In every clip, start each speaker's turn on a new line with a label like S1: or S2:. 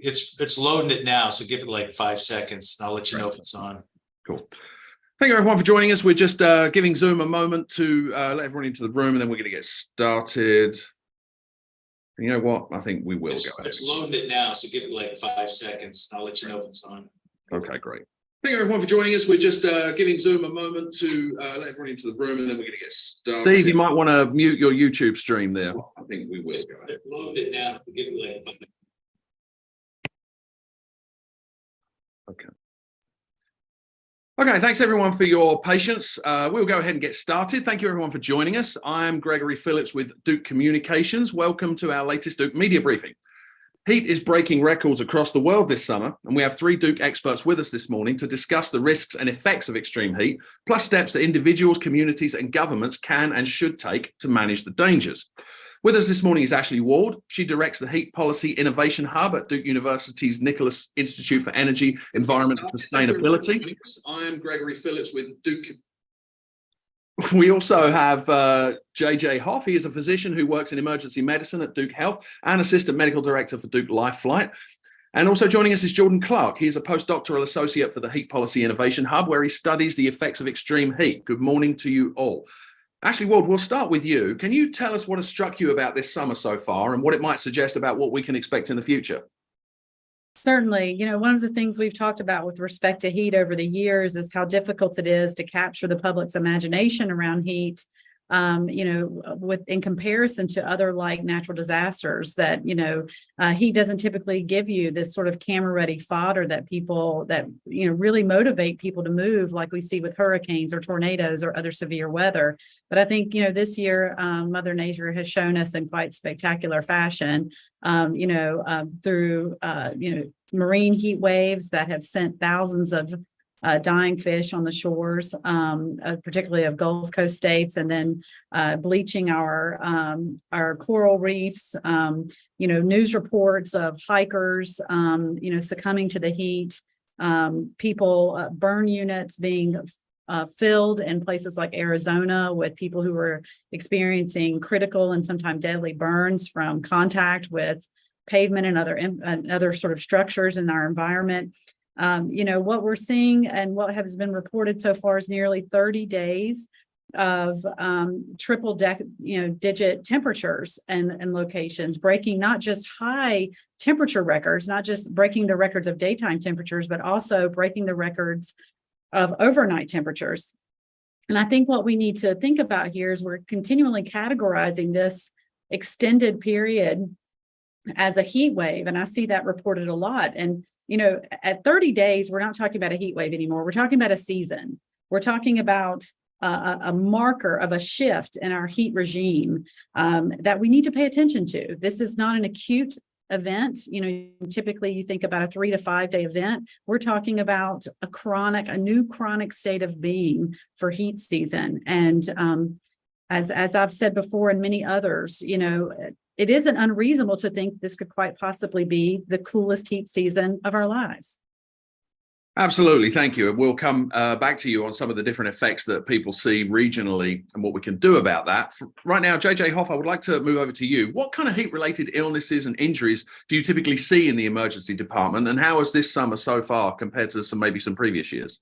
S1: It's loading it now, so give it like 5 seconds. And I'll let you know if it's on.
S2: Cool. Thank you everyone for joining us. We're just giving Zoom a moment to let everyone into the room, and then we're going to get started. You know what? I think we will go ahead.
S1: It's loading it now, so give it like 5 seconds. I'll let you know if it's on.
S2: Okay, great. Thank you everyone for joining us. We're just giving Zoom a moment to let everyone into the room, and then we're going to get started. Steve, you might want to mute your YouTube stream there. I think we will go ahead.
S1: It's loading it now, so give it like 5 seconds.
S2: Okay, thanks everyone for your patience. We'll go ahead and get started. Thank you everyone for joining us. I'm Gregory Phillips with Duke Communications. Welcome to our latest Duke Media Briefing. Heat is breaking records across the world this summer, and we have 3 Duke experts with us this morning to discuss the risks and effects of extreme heat, plus steps that individuals, communities, and governments can and should take to manage the dangers. With us this morning is Ashley Ward. She directs the Heat Policy Innovation Hub at Duke University's Nicholas Institute for Energy, Environment and Sustainability. I'm Gregory Phillips with Duke. We also have JJ Hoff. He is a physician who works in emergency medicine at Duke Health and assistant medical director for Duke Life Flight. And also joining us is Jordan Clark. He's a postdoctoral associate for the Heat Policy Innovation Hub, where he studies the effects of extreme heat. Good morning to you all. Ashley Ward, we'll start with you. Can you tell us what has struck you about this summer so far and what it might suggest about what we can expect in the future?
S3: Certainly. One of the things we've talked about with respect to heat over the years is how difficult it is to capture the public's imagination around heat, in comparison to other like natural disasters that, heat doesn't typically give you this sort of camera-ready fodder that really motivate people to move like we see with hurricanes or tornadoes or other severe weather. But I think, this year, Mother Nature has shown us in quite spectacular fashion, through, marine heat waves that have sent thousands of dying fish on the shores, particularly of Gulf Coast states, and then bleaching our coral reefs. News reports of hikers, succumbing to the heat. People burn units being filled in places like Arizona with people who are experiencing critical and sometimes deadly burns from contact with pavement and other sort of structures in our environment. What we're seeing and what has been reported so far is nearly 30 days of triple digit temperatures and locations, breaking not just high temperature records, not just breaking the records of daytime temperatures, but also breaking the records of overnight temperatures. And I think what we need to think about here is we're continually categorizing this extended period as a heat wave. And I see that reported a lot. And at 30 days, we're not talking about a heat wave anymore. We're talking about a season. We're talking about a marker of a shift in our heat regime that we need to pay attention to. This is not an acute event. Typically you think about a 3 to 5 day event. We're talking about a new chronic state of being for heat season. And as I've said before, and many others, it isn't unreasonable to think this could quite possibly be the coolest heat season of our lives.
S2: Absolutely. Thank you. And we'll come back to you on some of the different effects that people see regionally and what we can do about that. Right now, JJ Hoff, I would like to move over to you. What kind of heat-related illnesses and injuries do you typically see in the emergency department? And how has this summer so far compared to maybe some previous years?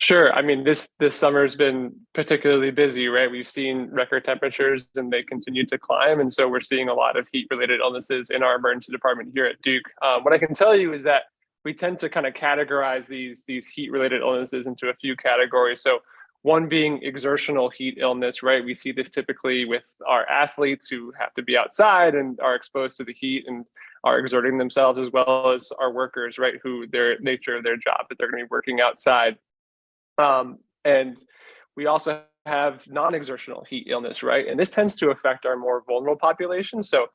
S4: Sure. I mean, this summer has been particularly busy, right? We've seen record temperatures and they continue to climb. And so we're seeing a lot of heat-related illnesses in our emergency department here at Duke. What I can tell you is that we tend to kind of categorize these heat-related illnesses into a few categories. So one being exertional heat illness, right? We see this typically with our athletes who have to be outside and are exposed to the heat and are exerting themselves, as well as our workers, right? Who their nature of their job, that they're going to be working outside. And we also have non-exertional heat illness, right? And this tends to affect our more vulnerable population. So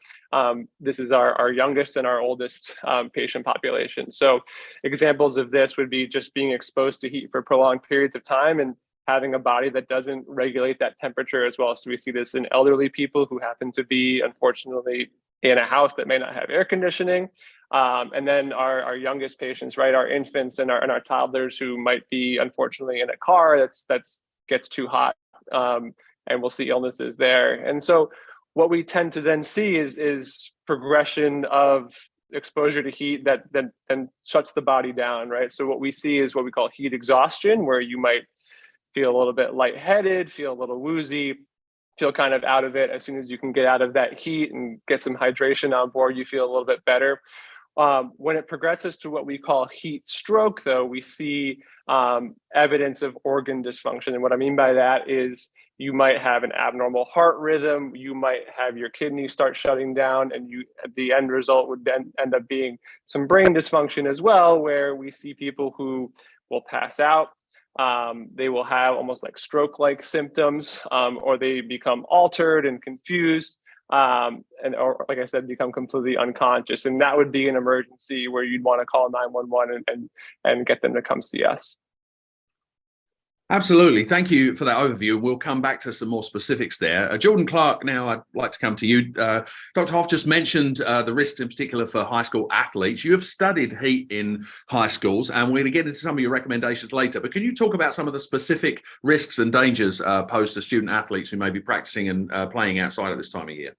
S4: this is our youngest and our oldest patient population. So examples of this would be just being exposed to heat for prolonged periods of time and having a body that doesn't regulate that temperature as well. So we see this in elderly people who happen to be, unfortunately, in a house that may not have air conditioning. And then our youngest patients, right, our infants and our toddlers who might be, unfortunately, in a car that's gets too hot, and we'll see illnesses there. And so what we tend to then see is progression of exposure to heat that then shuts the body down, right? So what we see is what we call heat exhaustion, where you might feel a little bit lightheaded, feel a little woozy, feel kind of out of it. As soon as you can get out of that heat and get some hydration on board, you feel a little bit better. When it progresses to what we call heat stroke, though, we see evidence of organ dysfunction. And what I mean by that is you might have an abnormal heart rhythm, you might have your kidneys start shutting down, and the end result would then end up being some brain dysfunction as well, where we see people who will pass out. They will have almost like stroke-like symptoms, or they become altered and confused. Or like I said, become completely unconscious. And that would be an emergency where you'd want to call 911 and get them to come see us.
S2: Absolutely. Thank you for that overview. We'll come back to some more specifics there. Jordan Clark, now I'd like to come to you. Dr. Hoff just mentioned the risks in particular for high school athletes. You have studied heat in high schools, and we're going to get into some of your recommendations later. But can you talk about some of the specific risks and dangers posed to student athletes who may be practicing and playing outside at this time of year?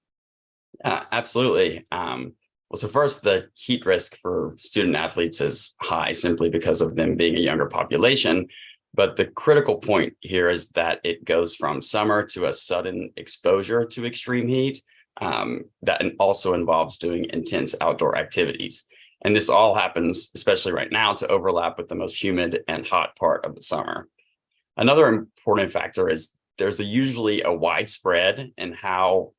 S5: Absolutely. Well, so first, the heat risk for student athletes is high simply because of them being a younger population. But the critical point here is that it goes from summer to a sudden exposure to extreme heat that also involves doing intense outdoor activities. And this all happens, especially right now, to overlap with the most humid and hot part of the summer. Another important factor is there's usually a widespread in how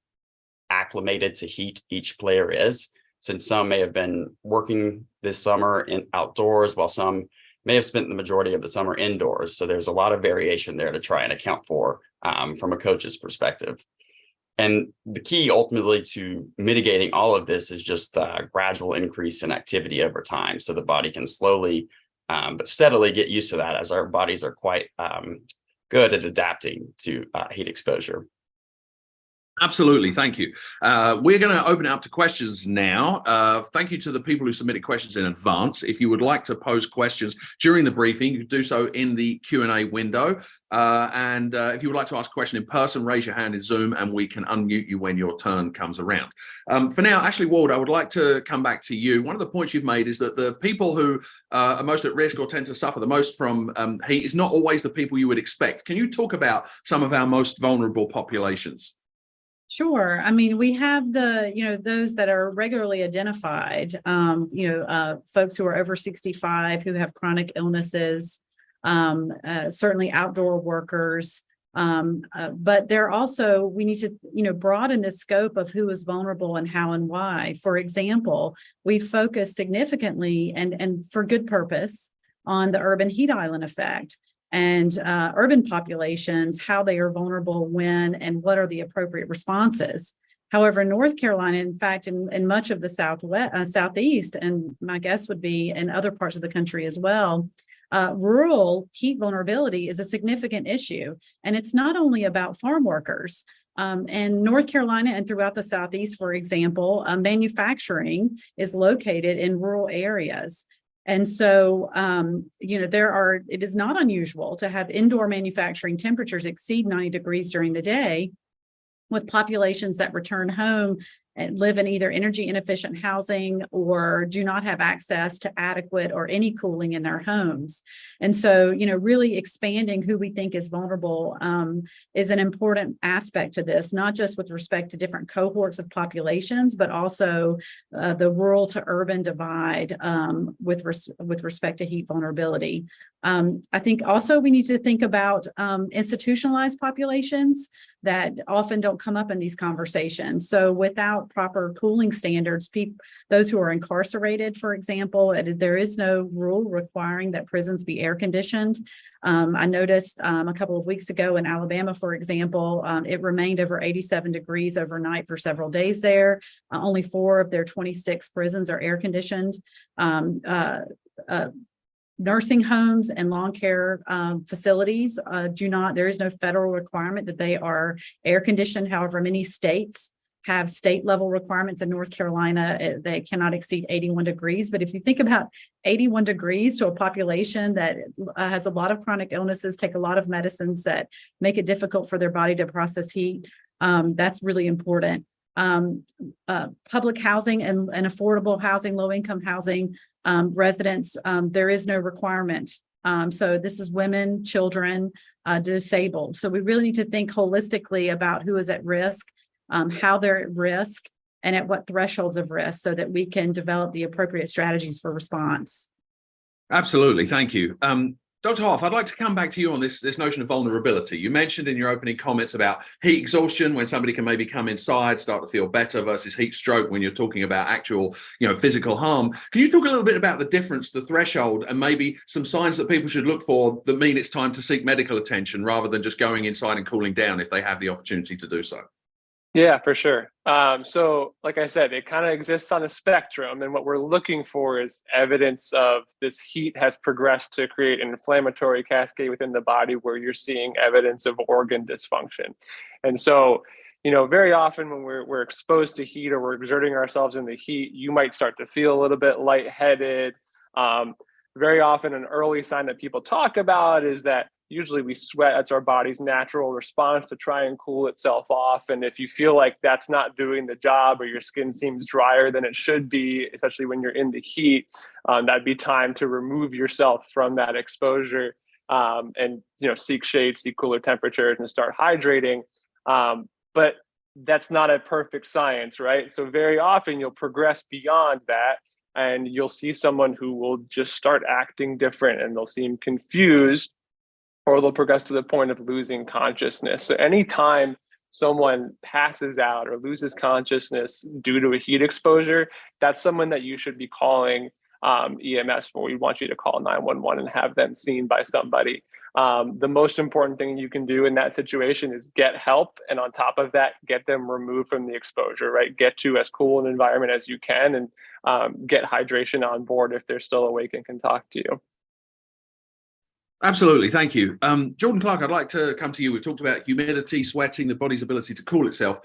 S5: acclimated to heat each player is, since some may have been working this summer in outdoors while some may have spent the majority of the summer indoors. So there's a lot of variation there to try and account for from a coach's perspective. And the key ultimately to mitigating all of this is just the gradual increase in activity over time. So the body can slowly but steadily get used to that, as our bodies are quite good at adapting to heat exposure.
S2: Absolutely. Thank you. We're going to open it up to questions now. Thank you to the people who submitted questions in advance. If you would like to pose questions during the briefing, you can do so in the Q&A window. And if you would like to ask a question in person, raise your hand in Zoom and we can unmute you when your turn comes around. For now, Ashley Ward, I would like to come back to you. One of the points you've made is that the people who are most at risk or tend to suffer the most from heat is not always the people you would expect. Can you talk about some of our most vulnerable populations?
S3: Sure. I mean, we have those that are regularly identified, folks who are over 65 who have chronic illnesses, certainly outdoor workers. But there also, we need to, broaden the scope of who is vulnerable and how and why. For example, we focus significantly and for good purpose on the urban heat island effect. And urban populations, how they are vulnerable when and what are the appropriate responses. However, North Carolina, in fact, in much of the Southeast, and my guess would be in other parts of the country as well, rural heat vulnerability is a significant issue. And it's not only about farm workers. In North Carolina and throughout the Southeast, for example, manufacturing is located in rural areas. And so, it is not unusual to have indoor manufacturing temperatures exceed 90 degrees during the day, with populations that return home and live in either energy inefficient housing or do not have access to adequate or any cooling in their homes. And so, really expanding who we think is vulnerable is an important aspect to this, not just with respect to different cohorts of populations, but also the rural to urban divide with respect to heat vulnerability. I think also we need to think about institutionalized populations that often don't come up in these conversations. So without proper cooling standards, those who are incarcerated, for example, there is no rule requiring that prisons be air conditioned. I noticed a couple of weeks ago in Alabama, for example, it remained over 87 degrees overnight for several days there. Only 4 of their 26 prisons are air conditioned. Nursing homes and long care facilities there is no federal requirement that they are air conditioned. However, many states have state level requirements. In North Carolina, they cannot exceed 81 degrees. But if you think about 81 degrees to a population that has a lot of chronic illnesses, take a lot of medicines that make it difficult for their body to process heat, that's really important. public housing and affordable housing, low-income housing residents, there is no requirement. So this is women, children, disabled. So we really need to think holistically about who is at risk, how they're at risk, and at what thresholds of risk so that we can develop the appropriate strategies for response.
S2: Absolutely. Thank you. Dr. Hoff, I'd like to come back to you on this notion of vulnerability. You mentioned in your opening comments about heat exhaustion, when somebody can maybe come inside, start to feel better, versus heat stroke when you're talking about actual, physical harm. Can you talk a little bit about the difference, the threshold, and maybe some signs that people should look for that mean it's time to seek medical attention rather than just going inside and cooling down if they have the opportunity to do so?
S4: Yeah, for sure. So like I said, it kind of exists on a spectrum. And what we're looking for is evidence of this heat has progressed to create an inflammatory cascade within the body where you're seeing evidence of organ dysfunction. And so, very often when we're exposed to heat or we're exerting ourselves in the heat, you might start to feel a little bit lightheaded. Very often an early sign that people talk about is that usually we sweat. That's our body's natural response to try and cool itself off. And if you feel like that's not doing the job, or your skin seems drier than it should be, especially when you're in the heat, that'd be time to remove yourself from that exposure and seek shade, seek cooler temperatures, and start hydrating. But that's not a perfect science, right? So very often you'll progress beyond that, and you'll see someone who will just start acting different, and they'll seem confused, or they'll progress to the point of losing consciousness. So anytime someone passes out or loses consciousness due to a heat exposure, that's someone that you should be calling EMS for. We want you to call 911 and have them seen by somebody. The most important thing you can do in that situation is get help. And on top of that, get them removed from the exposure, right? Get to as cool an environment as you can, and get hydration on board if they're still awake and can talk to you.
S2: Absolutely. Thank you. Jordan Clark, I'd like to come to you. We've talked about humidity, sweating, the body's ability to cool itself.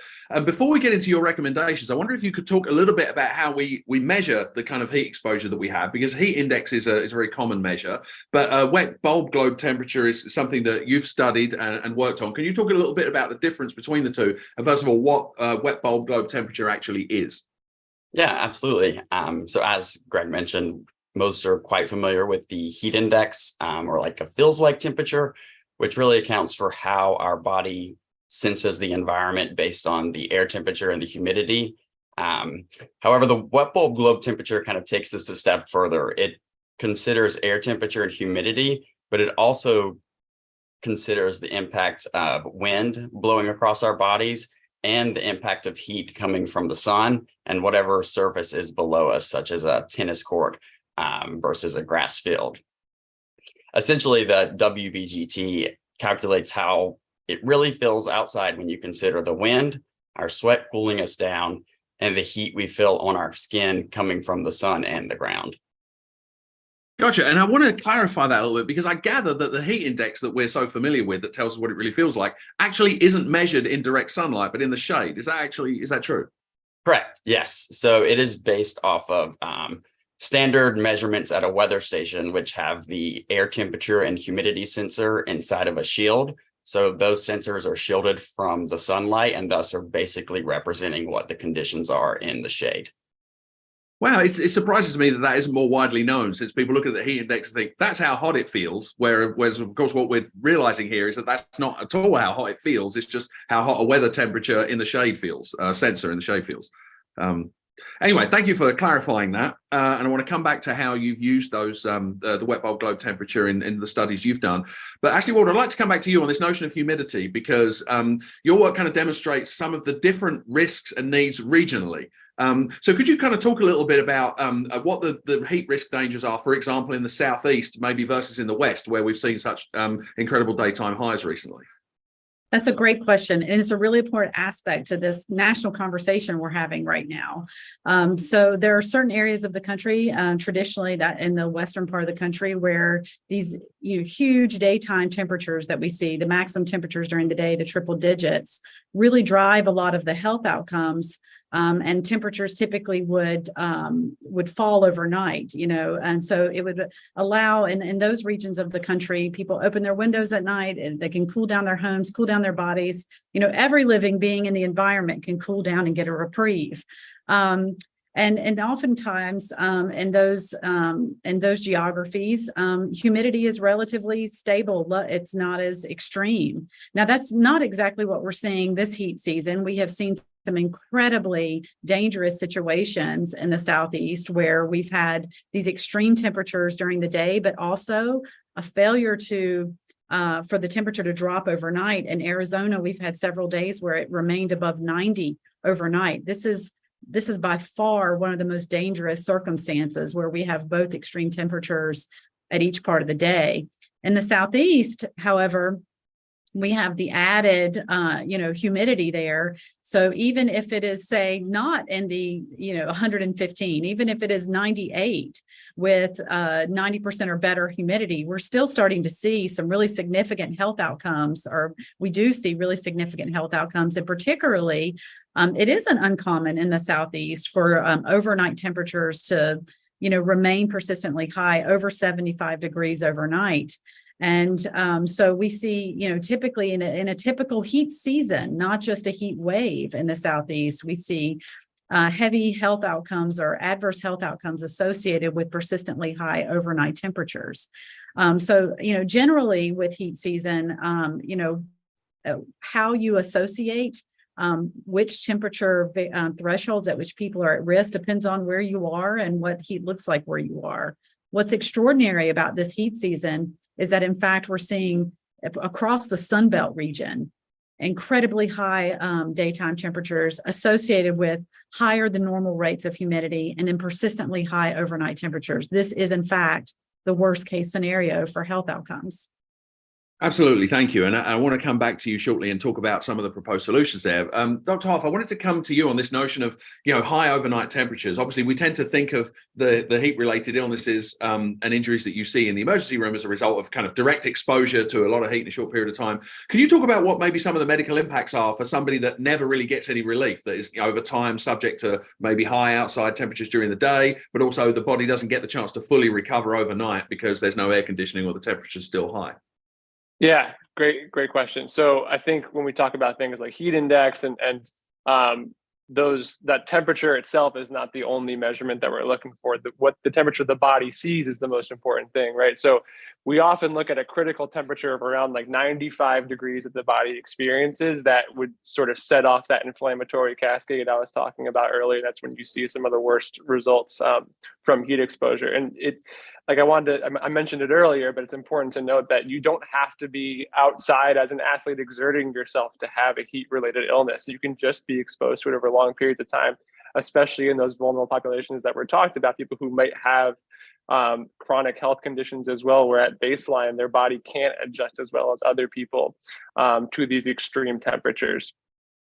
S2: Before we get into your recommendations, I wonder if you could talk a little bit about how we measure the kind of heat exposure that we have, because heat index is a very common measure, but wet bulb globe temperature is something that you've studied and worked on. Can you talk a little bit about the difference between the two? And first of all, what wet bulb globe temperature actually is?
S5: Yeah, absolutely. So as Greg mentioned, most are quite familiar with the heat index, or like a feels like temperature, which really accounts for how our body senses the environment based on the air temperature and the humidity. However, the wet bulb globe temperature kind of takes this a step further. It considers air temperature and humidity, but it also considers the impact of wind blowing across our bodies and the impact of heat coming from the sun and whatever surface is below us, such as a tennis court versus a grass field. Essentially, the WBGT calculates how it really feels outside when you consider the wind, our sweat cooling us down, and the heat we feel on our skin coming from the sun and the ground.
S2: Gotcha. And I want to clarify that a little bit, because I gather that the heat index that we're so familiar with that tells us what it really feels like actually isn't measured in direct sunlight, but in the shade. Is that true? Correct.
S5: Yes. So it is based off of standard measurements at a weather station, which have the air temperature and humidity sensor inside of a shield. So those sensors are shielded from the sunlight and thus are basically representing what the conditions are in the shade.
S2: Wow, it surprises me that isn't more widely known, since people look at the heat index and think that's how hot it feels, whereas of course what we're realizing here is that that's not at all how hot it feels. It's just how hot a weather temperature in the shade feels, sensor in the shade feels. Anyway, thank you for clarifying that. And I want to come back to how you've used those, the wet bulb globe temperature in the studies you've done. But actually, Walter, I'd like to come back to you on this notion of humidity, because your work kind of demonstrates some of the different risks and needs regionally. So could you kind of talk a little bit about what the heat risk dangers are, for example, in the Southeast, maybe versus in the West, where we've seen such incredible daytime highs recently?
S3: That's a great question. And it's a really important aspect to this national conversation we're having right now. So there are certain areas of the country, traditionally that in the western part of the country, where these huge daytime temperatures that we see, the maximum temperatures during the day, the triple digits, really drive a lot of the health outcomes And temperatures typically would fall overnight, and so it would allow in those regions of the country, people open their windows at night and they can cool down their homes, cool down their bodies. Every living being in the environment can cool down and get a reprieve. And oftentimes in those geographies, humidity is relatively stable. It's not as extreme. Now, that's not exactly what we're seeing this heat season. We have seen some incredibly dangerous situations in the Southeast where we've had these extreme temperatures during the day, but also a failure for the temperature to drop overnight. In Arizona, we've had several days where it remained above 90 overnight. This is by far one of the most dangerous circumstances where we have both extreme temperatures at each part of the day. In the Southeast, however, we have the added, humidity there. So even if it is, say, not in the, 115, even if it is 98 with 90% or better humidity, we're still starting to see some really significant health outcomes, or we do see really significant health outcomes. And particularly, it isn't uncommon in the Southeast for overnight temperatures to, remain persistently high, over 75 degrees overnight. And so we see, typically in a typical heat season, not just a heat wave in the Southeast, we see heavy health outcomes or adverse health outcomes associated with persistently high overnight temperatures. So, generally with heat season, how you associate which temperature thresholds at which people are at risk depends on where you are and what heat looks like where you are. What's extraordinary about this heat season is that, in fact, we're seeing across the Sun Belt region incredibly high daytime temperatures associated with higher than normal rates of humidity and then persistently high overnight temperatures. This is, in fact, the worst case scenario for health outcomes.
S2: Absolutely. Thank you. And I want to come back to you shortly and talk about some of the proposed solutions there. Dr. Harf, I wanted to come to you on this notion of, high overnight temperatures. Obviously, we tend to think of the heat-related illnesses and injuries that you see in the emergency room as a result of kind of direct exposure to a lot of heat in a short period of time. Can you talk about what maybe some of the medical impacts are for somebody that never really gets any relief, that is over time subject to maybe high outside temperatures during the day, but also the body doesn't get the chance to fully recover overnight because there's no air conditioning or the temperature's still high?
S4: Yeah, great question. So I think when we talk about things like heat index and that temperature itself is not the only measurement that we're looking for. What the temperature the body sees is the most important thing, right? So we often look at a critical temperature of around like 95 degrees that the body experiences that would sort of set off that inflammatory cascade I was talking about earlier. That's when you see some of the worst results from heat exposure. And I mentioned it earlier, but it's important to note that you don't have to be outside as an athlete exerting yourself to have a heat-related illness. You can just be exposed to it over long periods of time, especially in those vulnerable populations that were talked about, people who might have chronic health conditions as well, where at baseline, their body can't adjust as well as other people to these extreme temperatures.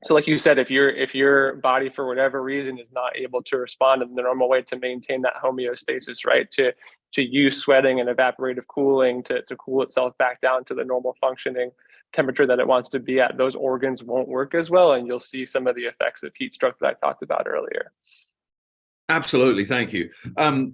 S4: So like you said, if your body for whatever reason is not able to respond in the normal way to maintain that homeostasis, right, to use sweating and evaporative cooling to cool itself back down to the normal functioning temperature that it wants to be at, those organs won't work as well, and you'll see some of the effects of heat stroke that I talked about earlier.
S2: Absolutely. Thank you.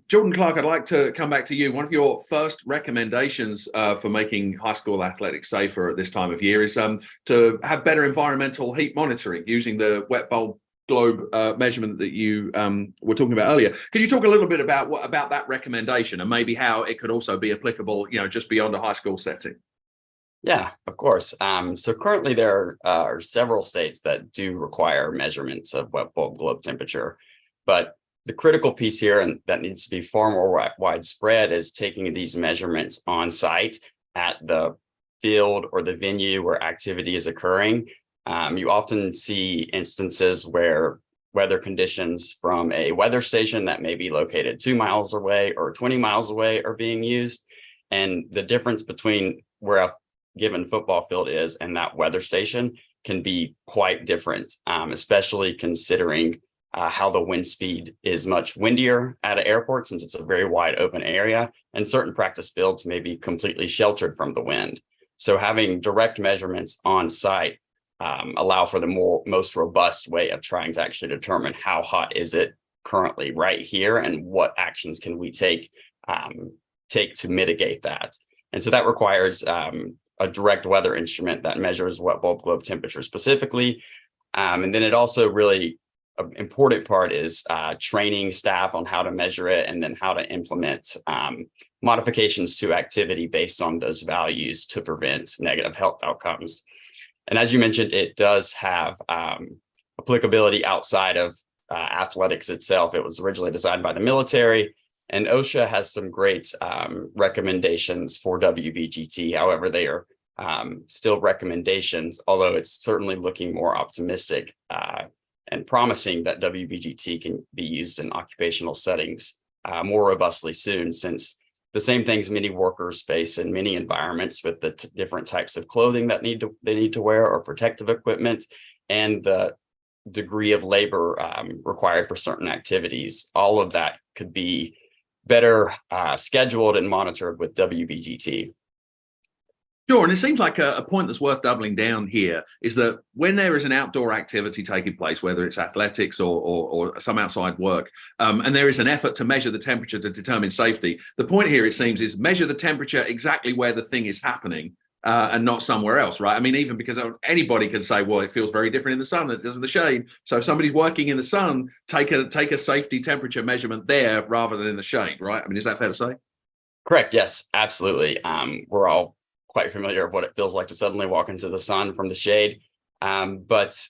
S2: Jordan Clark, I'd like to come back to you. One of your first recommendations for making high school athletics safer at this time of year is to have better environmental heat monitoring using the wet bulb globe measurement that you were talking about earlier. Can you talk a little bit about that recommendation and maybe how it could also be applicable, just beyond a high school setting?
S5: Yeah, of course. So currently there are several states that do require measurements of wet bulb globe temperature, but the critical piece here, and that needs to be far more widespread, is taking these measurements on site at the field or the venue where activity is occurring. You often see instances where weather conditions from a weather station that may be located 2 miles away or 20 miles away are being used. And the difference between where a given football field is and that weather station can be quite different, especially considering how the wind speed is much windier at an airport, since it's a very wide open area, and certain practice fields may be completely sheltered from the wind. So having direct measurements on site allow for the most robust way of trying to actually determine how hot is it currently right here and what actions can we take to mitigate that. And so that requires a direct weather instrument that measures wet bulb globe temperature specifically. And then it also really an important part is training staff on how to measure it and then how to implement modifications to activity based on those values to prevent negative health outcomes. And as you mentioned, it does have applicability outside of athletics itself. It was originally designed by the military, and OSHA has some great recommendations for WBGT. However, they are still recommendations, although it's certainly looking more optimistic and promising that WBGT can be used in occupational settings more robustly soon, since the same things many workers face in many environments with the different types of clothing that they need to wear or protective equipment and the degree of labor required for certain activities. All of that could be better scheduled and monitored with WBGT.
S2: Sure, and it seems like a point that's worth doubling down here is that when there is an outdoor activity taking place, whether it's athletics or some outside work, and there is an effort to measure the temperature to determine safety, the point here, it seems, is measure the temperature exactly where the thing is happening and not somewhere else, right? I mean, even because anybody can say, well, it feels very different in the sun than it does in the shade. So if somebody's working in the sun, take a safety temperature measurement there rather than in the shade, right? I mean, is that fair to say?
S5: Correct. Yes, absolutely. We're all quite familiar with what it feels like to suddenly walk into the sun from the shade. But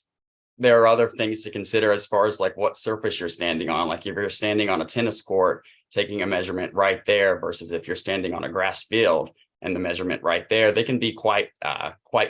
S5: there are other things to consider as far as like what surface you're standing on. Like if you're standing on a tennis court, taking a measurement right there versus if you're standing on a grass field and the measurement right there, they can be quite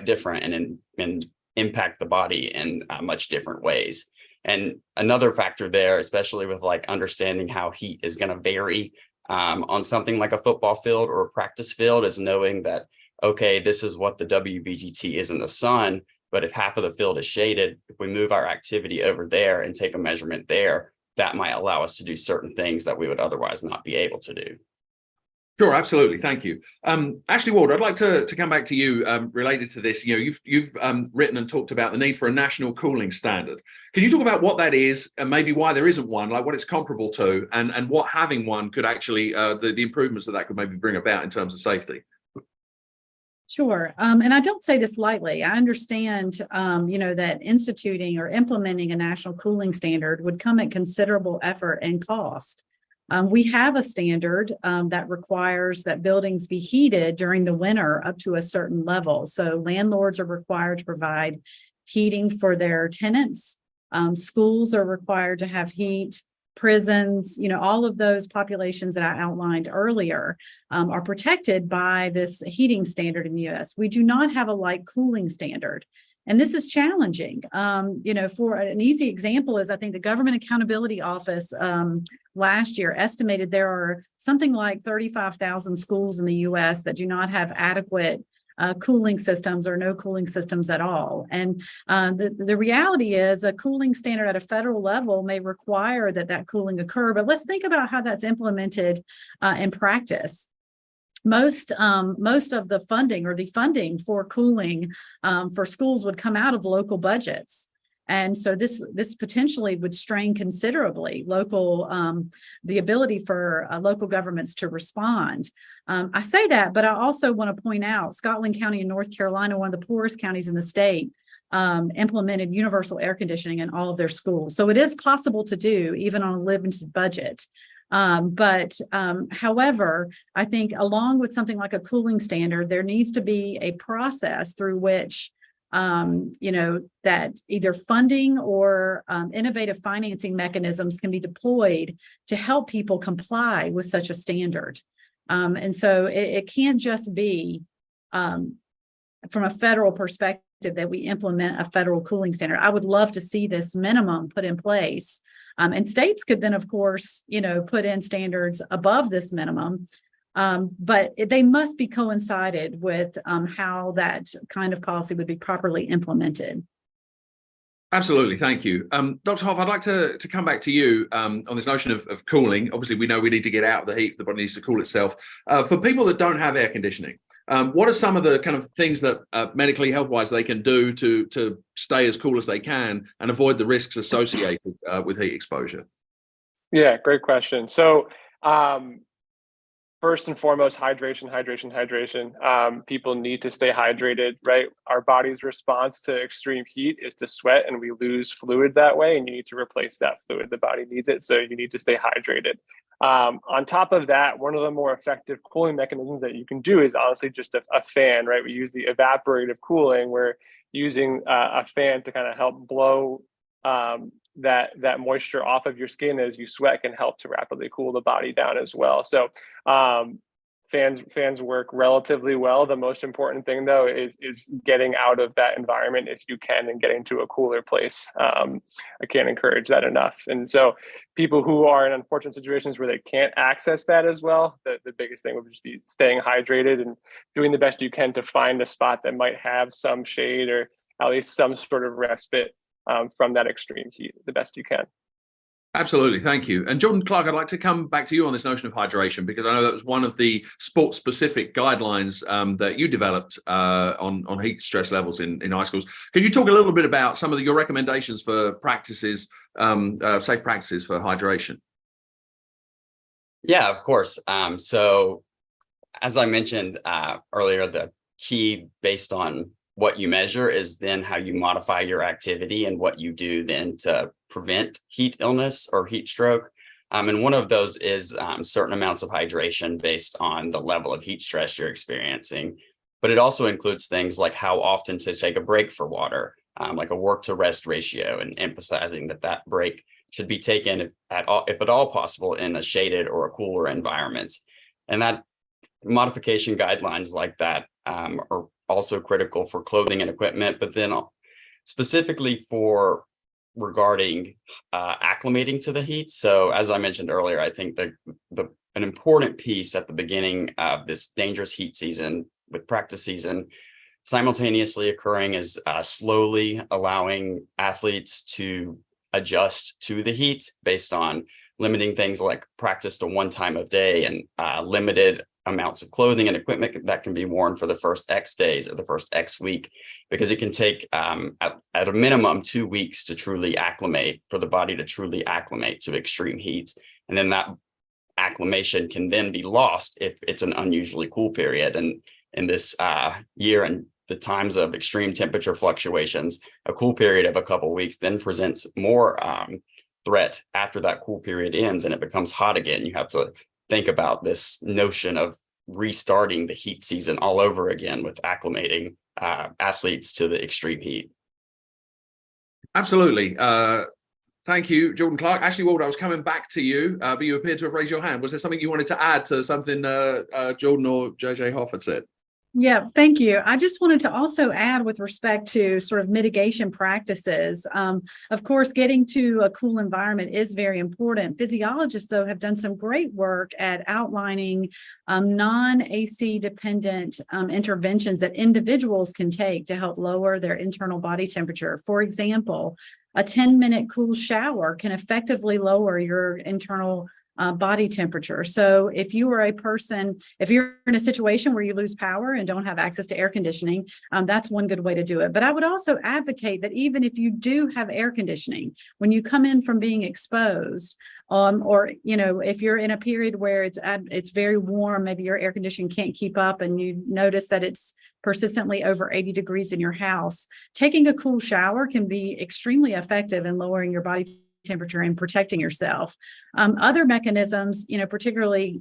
S5: different and impact the body in much different ways. And another factor there, especially with like understanding how heat is going to vary on something like a football field or a practice field, is knowing that, okay, this is what the WBGT is in the sun, but if half of the field is shaded, if we move our activity over there and take a measurement there, that might allow us to do certain things that we would otherwise not be able to do.
S2: Sure, absolutely. Thank you. Ashley Ward, I'd like to come back to you related to this. You know, you've written and talked about the need for a national cooling standard. Can you talk about what that is and maybe why there isn't one, like what it's comparable to, and what having one could actually, the improvements that could maybe bring about in terms of safety?
S3: Sure. And I don't say this lightly. I understand, that instituting or implementing a national cooling standard would come at considerable effort and cost. We have a standard that requires that buildings be heated during the winter up to a certain level. So landlords are required to provide heating for their tenants. Schools are required to have heat. Prisons, all of those populations that I outlined earlier are protected by this heating standard in the U.S. We do not have a light cooling standard. And this is challenging. For an easy example is I think the Government Accountability Office last year estimated there are something like 35,000 schools in the U.S. that do not have adequate cooling systems or no cooling systems at all. And the reality is a cooling standard at a federal level may require that cooling occur, but let's think about how that's implemented in practice. Most of the funding for cooling for schools would come out of local budgets. And so this potentially would strain considerably the ability for local governments to respond. I say that, but I also want to point out Scotland County in North Carolina, one of the poorest counties in the state, implemented universal air conditioning in all of their schools. So it is possible to do even on a limited budget. However, I think along with something like a cooling standard, there needs to be a process through which that either funding or innovative financing mechanisms can be deployed to help people comply with such a standard. And so it can't just be from a federal perspective that we implement a federal cooling standard. I would love to see this minimum put in place. And states could then, of course, put in standards above this minimum. But they must be coincided with how that kind of policy would be properly implemented.
S2: Absolutely, thank you. Dr. Hoff, I'd like to come back to you on this notion of cooling. Obviously, we know we need to get out of the heat, the body needs to cool itself. For people that don't have air conditioning, what are some of the kind of things that medically, health-wise, they can do to stay as cool as they can and avoid the risks associated with heat exposure?
S4: Yeah, great question. So first and foremost, hydration. People need to stay hydrated, right? Our body's response to extreme heat is to sweat, and we lose fluid that way, and you need to replace that fluid. The body needs it, so you need to stay hydrated. On top of that, one of the more effective cooling mechanisms that you can do is honestly just a fan, right? We use the evaporative cooling. We're using a fan to kind of help blow that moisture off of your skin as you sweat, can help to rapidly cool the body down as well. So fans work relatively well. The most important thing though is getting out of that environment if you can, and getting to a cooler place. I can't encourage that enough. And so people who are in unfortunate situations where they can't access that as well, the biggest thing would just be staying hydrated and doing the best you can to find a spot that might have some shade or at least some sort of respite from that extreme heat the best you can.
S2: Absolutely, thank you. And Jordan Clark, I'd like to come back to you on this notion of hydration, because I know that was one of the sport-specific guidelines that you developed on heat stress levels in high schools. Can you talk a little bit about some of your recommendations for practices, safe practices for hydration?
S5: Yeah, of course. So as I mentioned earlier, the key based on what you measure is then how you modify your activity and what you do then to prevent heat illness or heat stroke. And one of those is certain amounts of hydration based on the level of heat stress you're experiencing. But it also includes things like how often to take a break for water, like a work to rest ratio, and emphasizing that break should be taken if at all possible in a shaded or a cooler environment. And that modification guidelines like that are also critical for clothing and equipment, but then specifically for regarding acclimating to the heat. So as I mentioned earlier, I think that an important piece at the beginning of this dangerous heat season with practice season simultaneously occurring is slowly allowing athletes to adjust to the heat based on limiting things like practice to one time of day and limited amounts of clothing and equipment that can be worn for the first X days or the first X week, because it can take at a minimum 2 weeks to truly acclimate, for the body to truly acclimate to extreme heat. And then that acclimation can then be lost if it's an unusually cool period. And in this year and the times of extreme temperature fluctuations, a cool period of a couple of weeks then presents more threat after that cool period ends and it becomes hot again. You have to think about this notion of restarting the heat season all over again with acclimating athletes to the extreme heat.
S2: Absolutely. Thank you, Jordan Clark. Ashley Wald, I was coming back to you, but you appeared to have raised your hand. Was there something you wanted to add to something Jordan or JJ Hoff had said?
S3: Yeah, thank you. I just wanted to also add with respect to sort of mitigation practices. Of course, getting to a cool environment is very important. Physiologists, though, have done some great work at outlining non-AC dependent interventions that individuals can take to help lower their internal body temperature. For example, a 10-minute cool shower can effectively lower your internal body temperature. So if you are a person, if you're in a situation where you lose power and don't have access to air conditioning, that's one good way to do it. But I would also advocate that even if you do have air conditioning, when you come in from being exposed, or if you're in a period where it's very warm, maybe your air conditioning can't keep up and you notice that it's persistently over 80 degrees in your house, taking a cool shower can be extremely effective in lowering your body temperature and protecting yourself. Other mechanisms, particularly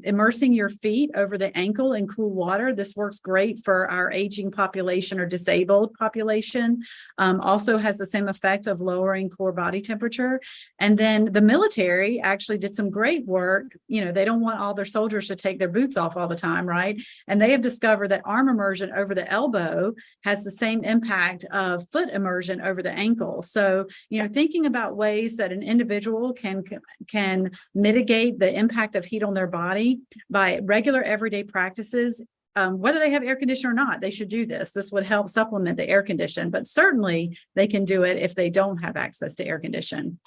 S3: immersing your feet over the ankle in cool water. This works great for our aging population or disabled population. Also has the same effect of lowering core body temperature. And then the military actually did some great work. They don't want all their soldiers to take their boots off all the time, right? And they have discovered that arm immersion over the elbow has the same impact of foot immersion over the ankle. So, thinking about ways that an individual can mitigate the impact of heat on their body by regular everyday practices whether they have air conditioning or not, they should do this. This would help supplement the air condition, but certainly they can do it if they don't have access to air condition.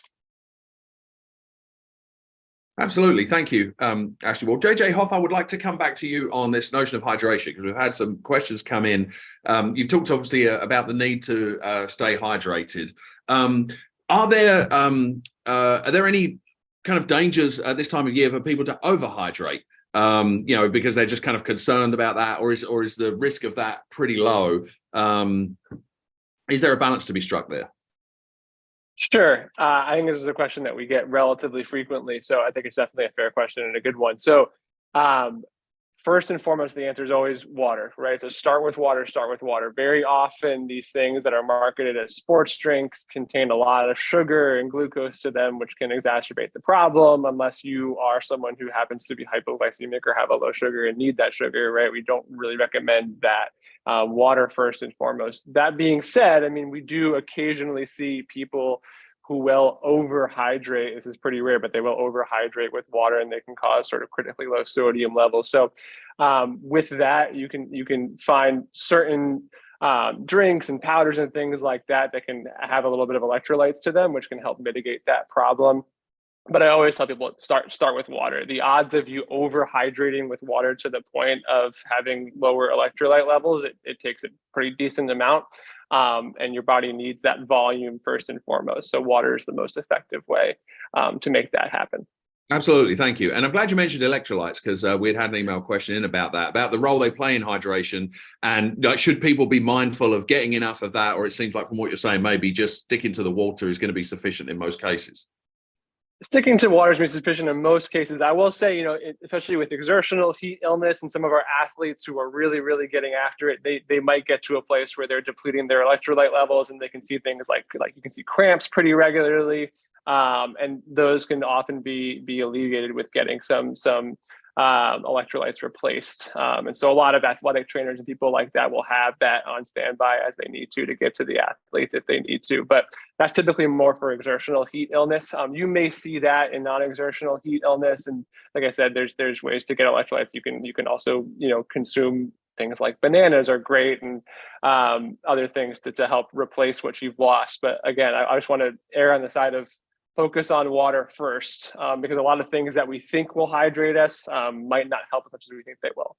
S2: Absolutely. Thank you, Ashley. Well, JJ Hoff, I would like to come back to you on this notion of hydration because we've had some questions come in. You've talked obviously about the need to stay hydrated. Are there any kind of dangers at this time of year for people to overhydrate? Because they're just kind of concerned about that, or is the risk of that pretty low? Is there a balance to be struck there?
S4: Sure. I think this is a question that we get relatively frequently. So I think it's definitely a fair question and a good one. So first and foremost, the answer is always water, right? So start with water. Very often these things that are marketed as sports drinks contain a lot of sugar and glucose to them, which can exacerbate the problem unless you are someone who happens to be hypoglycemic or have a low sugar and need that sugar, right? We don't really recommend that. Water first and foremost. That being said, I mean, we do occasionally see people who will overhydrate. This is pretty rare, but they will overhydrate with water and they can cause sort of critically low sodium levels. So with that, you can find certain drinks and powders and things like that that can have a little bit of electrolytes to them, which can help mitigate that problem. But I always tell people start with water. The odds of you overhydrating with water to the point of having lower electrolyte levels, it takes a pretty decent amount. And your body needs that volume first and foremost. So water is the most effective way to make that happen.
S2: Absolutely. Thank you. And I'm glad you mentioned electrolytes because we had an email question in about that, about the role they play in hydration. And should people be mindful of getting enough of that? Or it seems like from what you're saying, maybe just sticking to the water is going to be sufficient in most cases.
S4: Sticking to water is sufficient in most cases. I will say, especially with exertional heat illness and some of our athletes who are really, really getting after it, they might get to a place where they're depleting their electrolyte levels and they can see things like you can see cramps pretty regularly. And those can often be alleviated with getting some electrolytes replaced. And so a lot of athletic trainers and people like that will have that on standby as they need to get to the athletes if they need to. But that's typically more for exertional heat illness. You may see that in non-exertional heat illness. And like I said, there's ways to get electrolytes. You can also, consume things like bananas are great and other things to help replace what you've lost. But again, I just want to err on the side of focus on water first, because a lot of things that we think will hydrate us might not help as much as we think they will.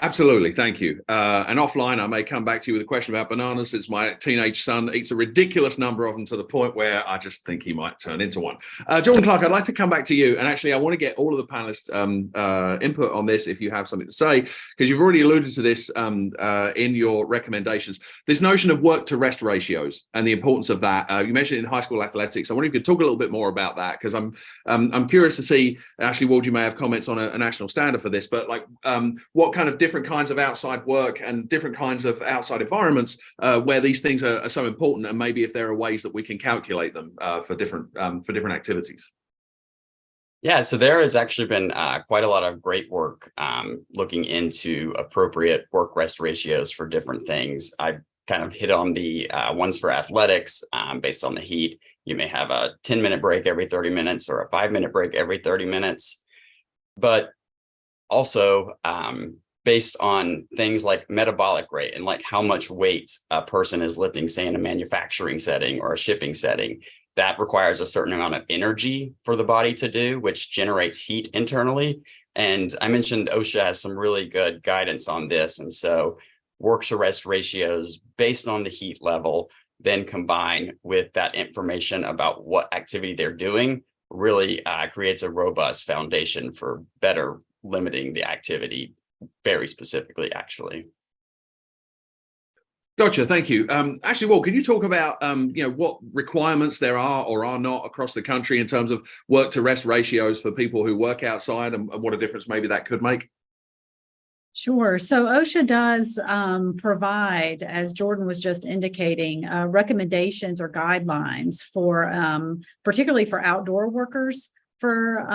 S2: Absolutely. Thank you. And offline, I may come back to you with a question about bananas, since my teenage son eats a ridiculous number of them to the point where I just think he might turn into one. Jordan Clark, I'd like to come back to you. And actually, I want to get all of the panelists' input on this if you have something to say, because you've already alluded to this in your recommendations. This notion of work to rest ratios and the importance of that. You mentioned it in high school athletics. I wonder if you could talk a little bit more about that, because I'm curious to see, Ashley Wald, you may have comments on a national standard for this, but what kind of different kinds of outside work and different kinds of outside environments where these things are so important, and maybe if there are ways that we can calculate them for different activities.
S5: Yeah, so there has actually been quite a lot of great work looking into appropriate work-rest ratios for different things. I kind of hit on the ones for athletics based on the heat. You may have a 10-minute break every 30 minutes or a 5-minute break every 30 minutes. But also, based on things like metabolic rate and like how much weight a person is lifting, say in a manufacturing setting or a shipping setting, that requires a certain amount of energy for the body to do, which generates heat internally. And I mentioned OSHA has some really good guidance on this. And so work to rest ratios based on the heat level, then combined with that information about what activity they're doing, really creates a robust foundation for better limiting the activity very specifically, actually.
S2: Gotcha. Thank you. Ashley Wald, can you talk about what requirements there are or are not across the country in terms of work to rest ratios for people who work outside, and what a difference maybe that could make?
S3: Sure. So OSHA does provide, as Jordan was just indicating, recommendations or guidelines for particularly for outdoor workers for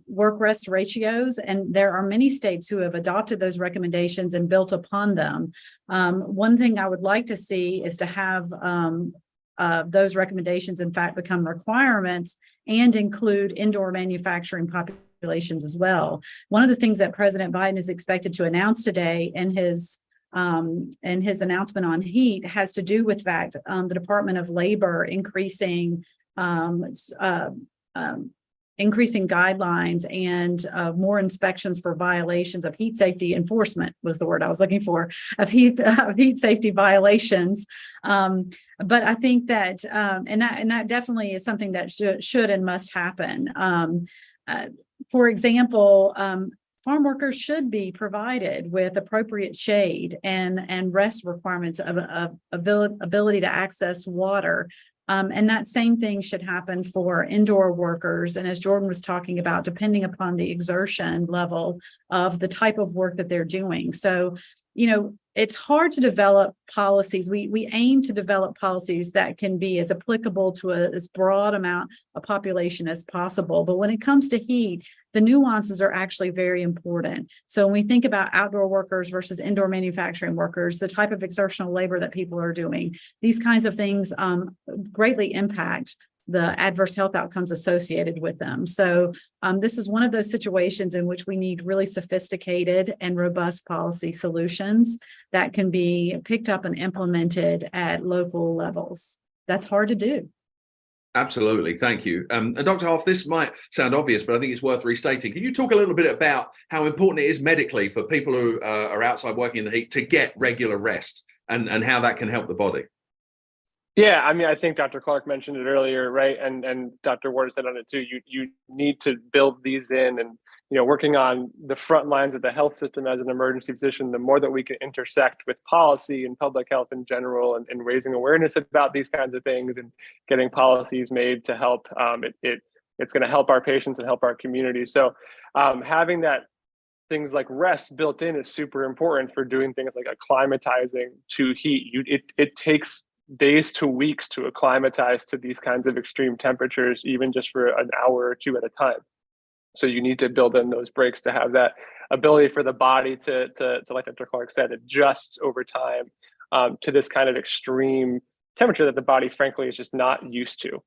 S3: work rest ratios. And there are many states who have adopted those recommendations and built upon them. One thing I would like to see is to have those recommendations, in fact, become requirements and include indoor manufacturing populations as well. One of the things that President Biden is expected to announce today in his announcement on heat has to do with fact the Department of Labor increasing guidelines and more inspections for violations of heat safety enforcement was the word I was looking for, of heat safety violations. But I think that and that definitely is something that should and must happen. For example, farm workers should be provided with appropriate shade and rest requirements of ability to access water. And that same thing should happen for indoor workers. And as Jordan was talking about, depending upon the exertion level of the type of work that they're doing. So, it's hard to develop policies. We aim to develop policies that can be as applicable to as broad amount of population as possible. But when it comes to heat, the nuances are actually very important. So when we think about outdoor workers versus indoor manufacturing workers, the type of exertional labor that people are doing, these kinds of things greatly impact the adverse health outcomes associated with them. So this is one of those situations in which we need really sophisticated and robust policy solutions that can be picked up and implemented at local levels. That's hard to do.
S2: Absolutely. Thank you. And Dr. Hoff, this might sound obvious, but I think it's worth restating. Can you talk a little bit about how important it is medically for people who are outside working in the heat to get regular rest and how that can help the body?
S4: Yeah, I mean, I think Dr. Clark mentioned it earlier, right? And Dr. Ward said on it too. You need to build these in, and working on the front lines of the health system as an emergency physician. The more that we can intersect with policy and public health in general, and raising awareness about these kinds of things, and getting policies made to help, it's going to help our patients and help our community. So having that things like rest built in is super important for doing things like acclimatizing to heat. It takes days to weeks to acclimatize to these kinds of extreme temperatures, even just for an hour or two at a time. So you need to build in those breaks to have that ability for the body to like Dr. Clark said, adjust over time to this kind of extreme temperature that the body, frankly, is just not used to.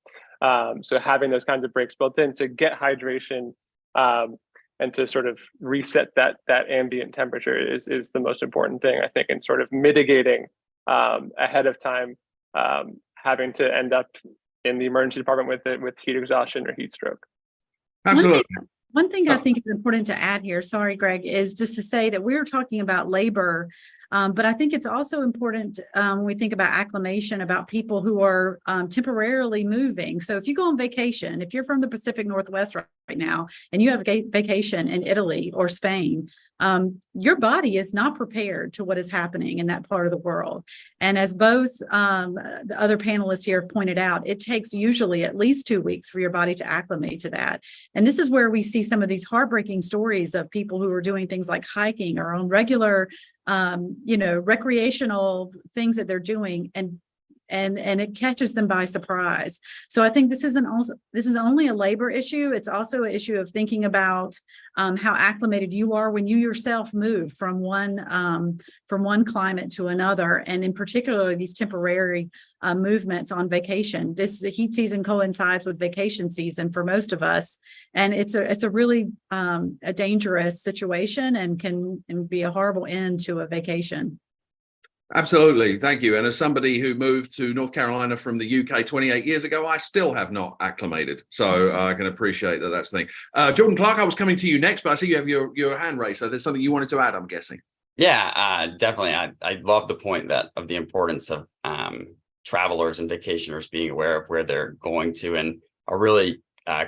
S4: So having those kinds of breaks built in to get hydration and to sort of reset that ambient temperature is the most important thing, I think, in sort of mitigating ahead of time having to end up in the emergency department with heat exhaustion or heat stroke.
S2: Absolutely.
S3: One thing I think is important to add here, sorry, Greg, is just to say that we're talking about labor, but I think it's also important when we think about acclimation, about people who are temporarily moving. So if you go on vacation, if you're from the Pacific Northwest right now, and you have a vacation in Italy or Spain, your body is not prepared to what is happening in that part of the world. And as both the other panelists here have pointed out, it takes usually at least 2 weeks for your body to acclimate to that. And this is where we see some of these heartbreaking stories of people who are doing things like hiking or on regular, recreational things that they're doing, and it catches them by surprise. So I think this is only a labor issue. It's also an issue of thinking about how acclimated you are when you yourself move from one climate to another, and in particular these temporary movements on vacation. The heat season coincides with vacation season for most of us, and it's a really a dangerous situation and can be a horrible end to a vacation.
S2: Absolutely. Thank you. And as somebody who moved to North Carolina from the UK 28 years ago, I still have not acclimated. So I can appreciate that that's the thing. Jordan Clark, I was coming to you next, but I see you have your hand raised. So there's something you wanted to add, I'm guessing.
S5: Yeah, definitely. I love the point of the importance of travelers and vacationers being aware of where they're going to. And a really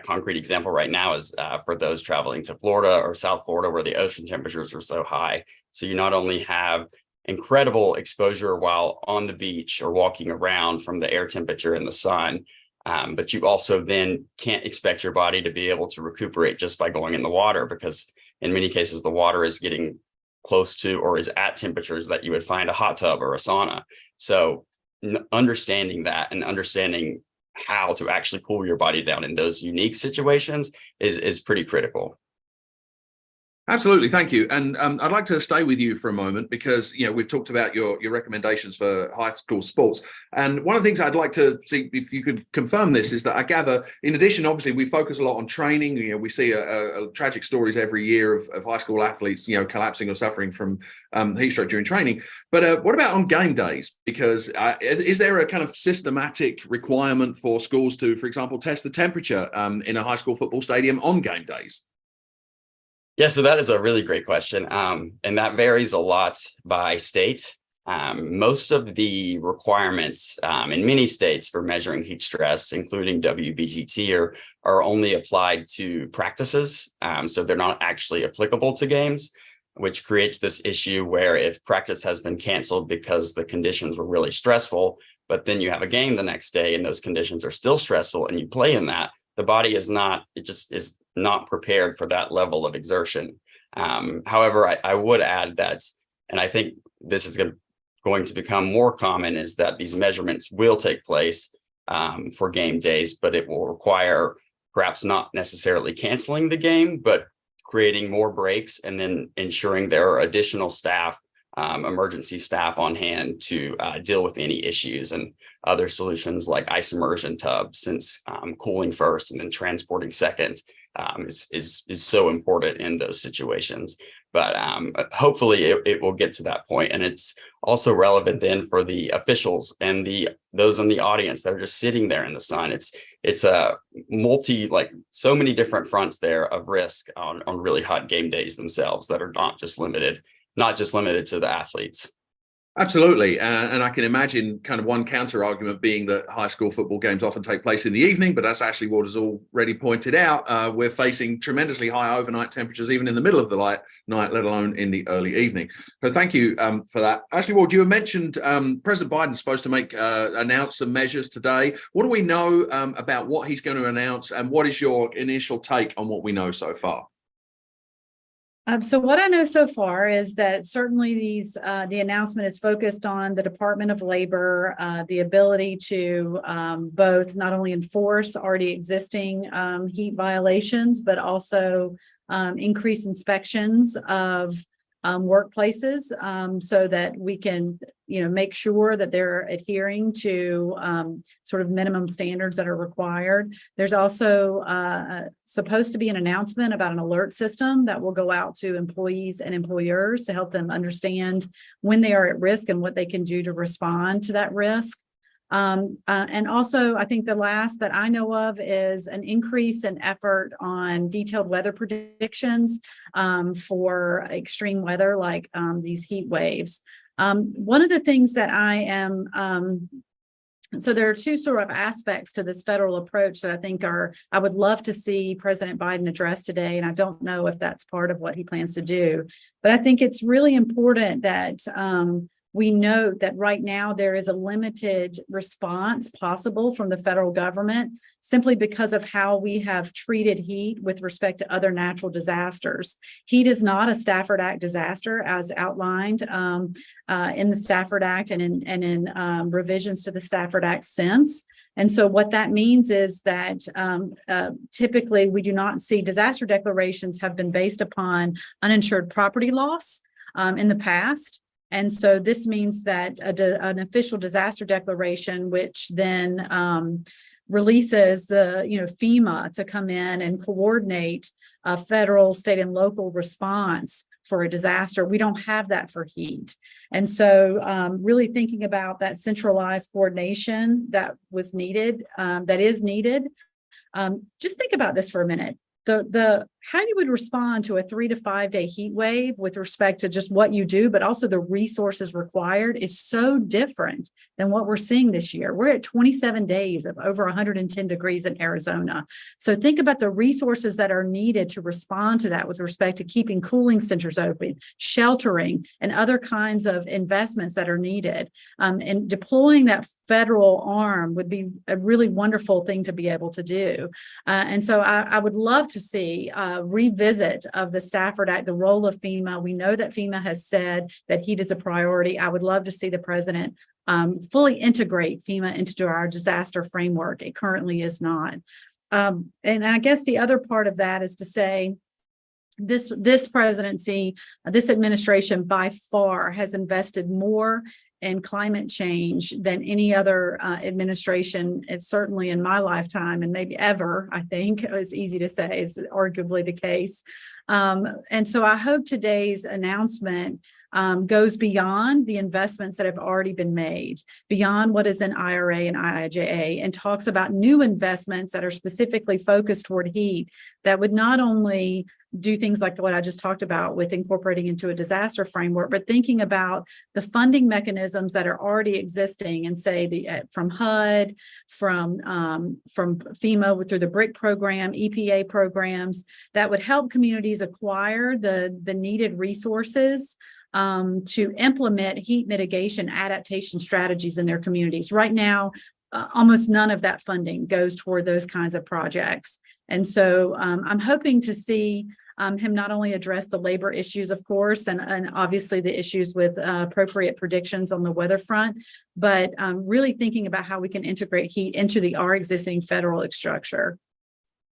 S5: concrete example right now is for those traveling to Florida or South Florida, where the ocean temperatures are so high. So you not only have incredible exposure while on the beach or walking around from the air temperature and the sun, but you also then can't expect your body to be able to recuperate just by going in the water, because in many cases the water is getting close to or is at temperatures that you would find a hot tub or a sauna. So understanding that and understanding how to actually cool your body down in those unique situations is pretty critical.
S2: Absolutely, thank you. And I'd like to stay with you for a moment because we've talked about your recommendations for high school sports. And one of the things I'd like to see if you could confirm this is that I gather, in addition, obviously, we focus a lot on training. We see a tragic stories every year of high school athletes, collapsing or suffering from heat stroke during training. But what about on game days? Because is there a kind of systematic requirement for schools to, for example, test the temperature in a high school football stadium on game days?
S5: Yeah, so that is a really great question. And that varies a lot by state. Most of the requirements in many states for measuring heat stress, including WBGT, are only applied to practices. So they're not actually applicable to games, which creates this issue where if practice has been canceled because the conditions were really stressful, but then you have a game the next day and those conditions are still stressful and you play in that, the body is not prepared for that level of exertion. However, I would add that, and I think this is going to become more common, is that these measurements will take place for game days, but it will require perhaps not necessarily canceling the game, but creating more breaks and then ensuring there are additional staff, emergency staff on hand to deal with any issues, and other solutions like ice immersion tubs, since cooling first and then transporting second is so important in those situations. But hopefully it will get to that point. And it's also relevant then for the officials and those in the audience that are just sitting there in the sun. It's a so many different fronts there of risk on really hot game days themselves that are not just limited to the athletes.
S2: Absolutely. And I can imagine kind of one counter argument being that high school football games often take place in the evening, but that's Ashley Ward has already pointed out. We're facing tremendously high overnight temperatures, even in the middle of the night, let alone in the early evening. So thank you for that. Ashley Ward, you mentioned President Biden is supposed to announce some measures today. What do we know about what he's going to announce, and what is your initial take on what we know so far?
S3: So what I know so far is that certainly the announcement is focused on the Department of Labor, the ability to both not only enforce already existing heat violations, but also increase inspections of workplaces so that we can, make sure that they're adhering to sort of minimum standards that are required. There's also supposed to be an announcement about an alert system that will go out to employees and employers to help them understand when they are at risk and what they can do to respond to that risk. And also, I think the last that I know of is an increase in effort on detailed weather predictions for extreme weather like these heat waves. One of the things that I am, so there are two sort of aspects to this federal approach that I think I would love to see President Biden address today, and I don't know if that's part of what he plans to do. But I think it's really important that we note that right now there is a limited response possible from the federal government simply because of how we have treated heat with respect to other natural disasters. Heat is not a Stafford Act disaster as outlined in the Stafford Act and in revisions to the Stafford Act since. And so what that means is that typically we do not see disaster declarations have been based upon uninsured property loss in the past. And so this means that an official disaster declaration, which then releases the FEMA to come in and coordinate a federal, state, and local response for a disaster. We don't have that for heat. And so really thinking about that centralized coordination that was needed, that is needed. Just think about this for a minute. The how you would respond to a 3 to 5 day heat wave with respect to just what you do, but also the resources required is so different than what we're seeing this year. We're at 27 days of over 110 degrees in Arizona. So think about the resources that are needed to respond to that with respect to keeping cooling centers open, sheltering, and other kinds of investments that are needed. And deploying that federal arm would be a really wonderful thing to be able to do. And so I would love to see revisit of the Stafford Act, the role of FEMA. We know that FEMA has said that heat is a priority. I would love to see the president fully integrate FEMA into our disaster framework. It currently is not. And I guess the other part of that is to say, this presidency, this administration by far has invested more in climate change than any other administration. It's certainly in my lifetime and maybe ever, I think. It's easy to say, is arguably the case. And so I hope today's announcement goes beyond the investments that have already been made, beyond what is in IRA and IIJA, and talks about new investments that are specifically focused toward heat that would not only do things like what I just talked about with incorporating into a disaster framework, but thinking about the funding mechanisms that are already existing, and say from HUD, from FEMA through the BRIC program, EPA programs that would help communities acquire the needed resources to implement heat mitigation adaptation strategies in their communities. Right now, almost none of that funding goes toward those kinds of projects. And so I'm hoping to see him not only address the labor issues, of course, and obviously the issues with appropriate predictions on the weather front, but really thinking about how we can integrate heat into our existing federal structure.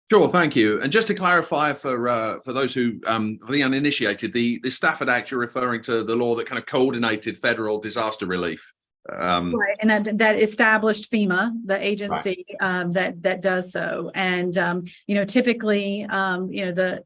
S2: Sure, thank you. And just to clarify for those who are the uninitiated, the Stafford Act, you're referring to the law that kind of coordinated federal disaster relief.
S3: Right, and that established FEMA, the agency that does so. And typically, the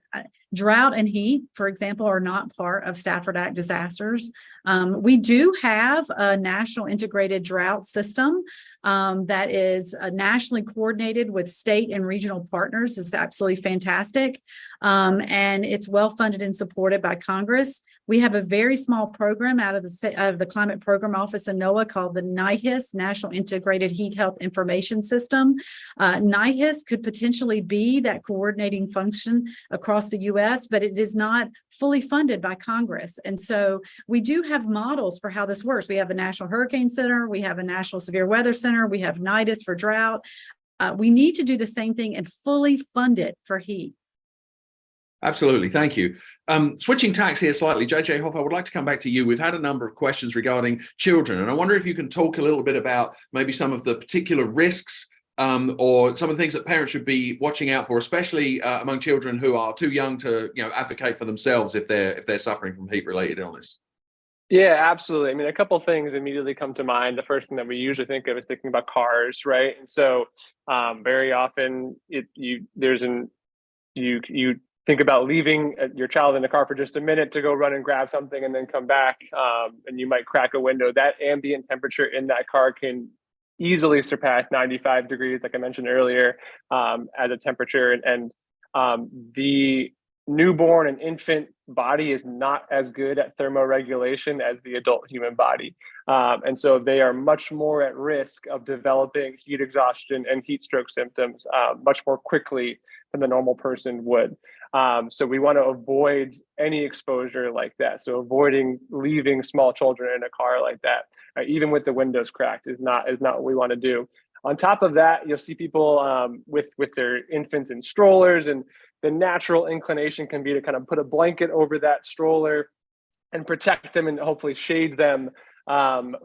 S3: drought and heat, for example, are not part of Stafford Act disasters. We do have a national integrated drought system that is nationally coordinated with state and regional partners. It's absolutely fantastic. And it's well funded and supported by Congress. We have a very small program out of the Climate Program Office in NOAA called the NIHIS, National Integrated Heat Health Information System. NIHIS could potentially be that coordinating function across the U.S., but it is not fully funded by Congress. And so we do have models for how this works. We have a National Hurricane Center, we have a National Severe Weather Center, we have NIDIS for drought. We need to do the same thing and fully fund it for heat.
S2: Absolutely. Thank you. Switching tacks here slightly, JJ Hoff, I would like to come back to you. We've had a number of questions regarding children, and I wonder if you can talk a little bit about maybe some of the particular risks or some of the things that parents should be watching out for, especially among children who are too young to advocate for themselves if they're suffering from heat-related illness.
S4: Yeah, absolutely. I mean, a couple of things immediately come to mind. The first thing that we usually think of is thinking about cars, right? And so very often you think about leaving your child in the car for just a minute to go run and grab something and then come back, and you might crack a window. That ambient temperature in that car can easily surpass 95 degrees, like I mentioned earlier, as a temperature. And the newborn and infant body is not as good at thermoregulation as the adult human body. And so they are much more at risk of developing heat exhaustion and heat stroke symptoms much more quickly than the normal person would. So we want to avoid any exposure like that. So avoiding leaving small children in a car like that, even with the windows cracked, is not what we want to do. On top of that, you'll see people with their infants in strollers, and the natural inclination can be to kind of put a blanket over that stroller and protect them and hopefully shade them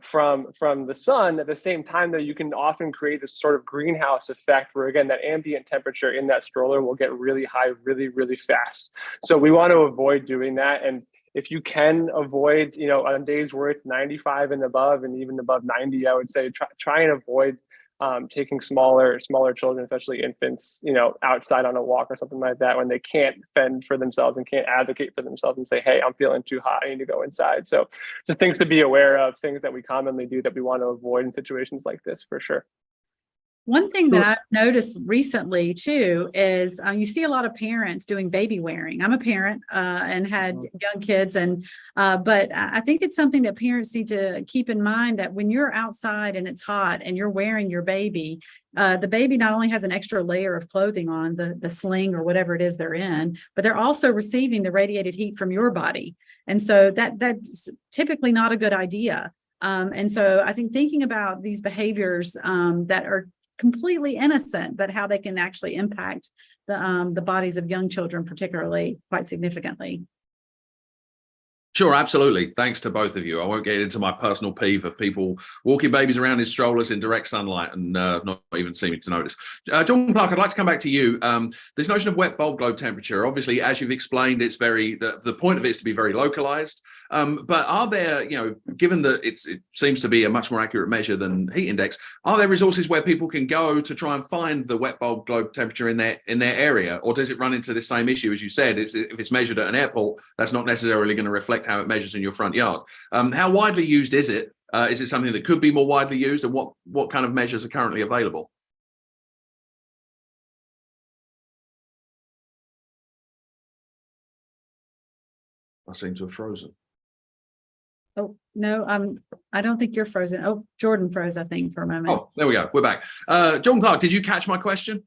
S4: from the sun. At the same time, though, you can often create this sort of greenhouse effect where, again, that ambient temperature in that stroller will get really high really, really fast. So we want to avoid doing that. And if you can avoid, on days where it's 95 and above and even above 90, I would say try and avoid taking smaller children, especially infants, outside on a walk or something like that when they can't fend for themselves and can't advocate for themselves and say, hey, I'm feeling too hot, I need to go inside. So the things to be aware of, things that we commonly do that we want to avoid in situations like this, for sure.
S3: One thing that I've noticed recently too is you see a lot of parents doing baby wearing. I'm a parent and had young kids, but I think it's something that parents need to keep in mind, that when you're outside and it's hot and you're wearing your baby, the baby not only has an extra layer of clothing on, the sling or whatever it is they're in, but they're also receiving the radiated heat from your body. And so that's typically not a good idea. And so I think thinking about these behaviors that are completely innocent, but how they can actually impact the bodies of young children, particularly, quite significantly.
S2: Sure, absolutely. Thanks to both of you. I won't get into my personal peeve of people walking babies around in strollers in direct sunlight and not even seeming to notice. John Clark, I'd like to come back to you. This notion of wet bulb globe temperature, obviously, as you've explained, it's the point of it is to be very localized. But are there, given that it seems to be a much more accurate measure than heat index, are there resources where people can go to try and find the wet bulb globe temperature in their area? Or does it run into the same issue, as you said, if it's measured at an airport, that's not necessarily going to reflect how it measures in your front yard? How widely used is it? Is it something that could be more widely used, and what kind of measures are currently available? I seem to have frozen.
S3: Oh, no, I don't think you're frozen. Oh, Jordan froze, I think, for a moment.
S2: Oh, there we go. We're back. John Clark, did you catch my question?